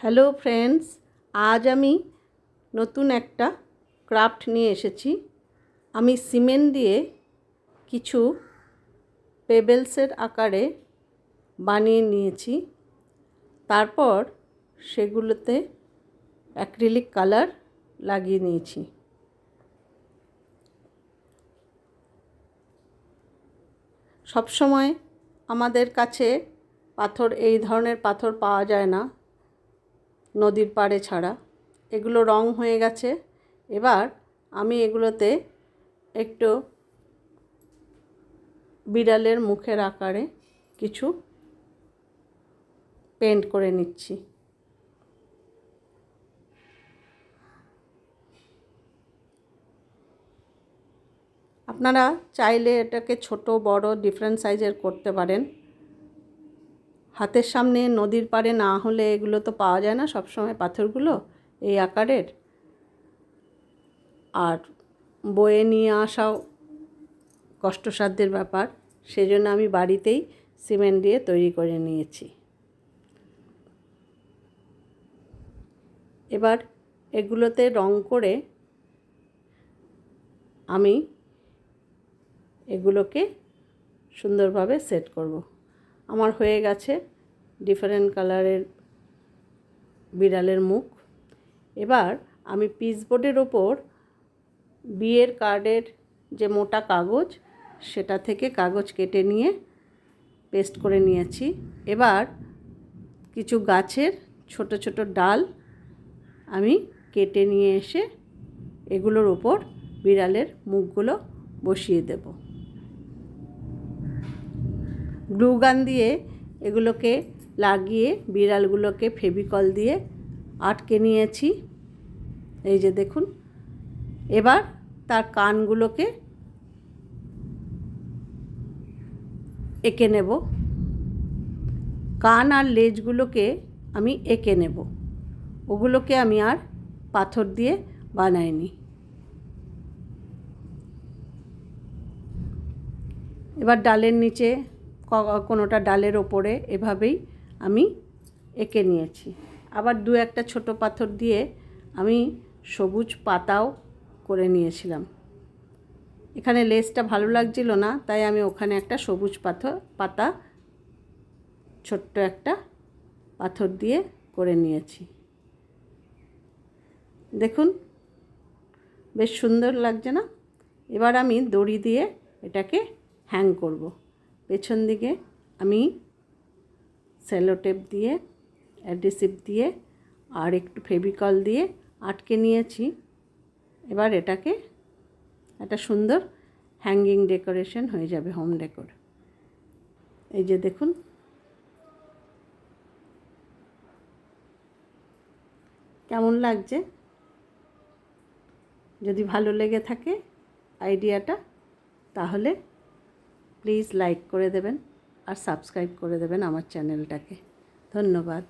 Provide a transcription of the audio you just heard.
Hello friends, আজ আমি নতুন একটা ক্রাফট নিয়ে এসেছি। আমি সিমেন্ট দিয়ে কিছু পেবেলসের আকারে বানিয়ে নিয়েছি। তারপর সেগুলোতে অ্যাক্রিলিক কালার লাগিয়ে নিয়েছি। সবসময় আমাদের কাছে এই ধরনের পাথর পাওয়া যায় না নদীর পাড়ে ছাড়া। এগুলো রং হয়ে গেছে। এবার আমি এগুলোতে একটু বিড়ালের মুখের আকারে কিছু পেন্ট করে নিচ্ছি। আপনারা চাইলে এটাকে ছোট বড় ডিফারেন্ট সাইজের করতে পারেন। হাতের সামনে নদীর পাড়ে না হলে এগুলো তো পাওয়া যায় না সবসময় পাথরগুলো এই আকারের, আর বয়ে নিয়ে আসাও কষ্টসাধ্যের ব্যাপার। সেজন্য আমি বাড়িতেই সিমেন্ট দিয়ে তৈরি করে নিয়েছি। এবার এগুলোতে রং করে আমি এগুলোকে সুন্দরভাবে সেট করব। আমার হয়ে গেছে ডিফারেন্ট কালারের বিড়ালের মুখ। এবার আমি পিচবোর্ডের ওপর বিয়ের কার্ডের যে মোটা কাগজ সেটা থেকে কাগজ কেটে নিয়ে পেস্ট করে নিয়েছি। এবার কিছু গাছের ছোট ছোট ডাল আমি কেটে নিয়ে এসে এগুলোর ওপর বিড়ালের মুখগুলো বসিয়ে দেব। গ্লু গান দিয়ে এগুলোকে লাগিয়ে বিড়ালগুলোকে ফেভিকল দিয়ে আটকে নিয়েছি। এই যে দেখুন। এবার তার কানগুলোকে এঁকে নেব। কান আর লেজগুলোকে আমি এঁকে নেব। ওগুলোকে আমি আর পাথর দিয়ে বানাইনি। এবার ডালের নিচে কোনোটা ডালের ওপরে এভাবেই আমি এঁকে নিয়েছি। আবার দু একটা ছোট পাথর দিয়ে আমি সবুজ পাতাও করে নিয়েছিলাম। এখানে লেজটা ভালো লাগছিল না, তাই আমি ওখানে একটা সবুজ পাতা ছোট্ট একটা পাথর দিয়ে করে নিয়েছি। দেখুন বেশ সুন্দর লাগছে না? এবার আমি দড়ি দিয়ে এটাকে হ্যাং করব। পেছন দিকে আমি সেলো টেপ দিয়ে অ্যাডহেসিভ দিয়ে আর একটু ফেভিকল দিয়ে আটকে নিয়েছি। এবার এটাকে একটা সুন্দর হ্যাঙ্গিং ডেকোরেশন হয়ে যাবে, হোম ডেকোর। এই যে দেখুন। কেমন লাগছে? যদি ভালো লেগে থাকে আইডিয়াটা, তাহলে প্লিজ লাইক করে দেবেন আর সাবস্ক্রাইব করে দেবেন আমার চ্যানেলটাকে। ধন্যবাদ।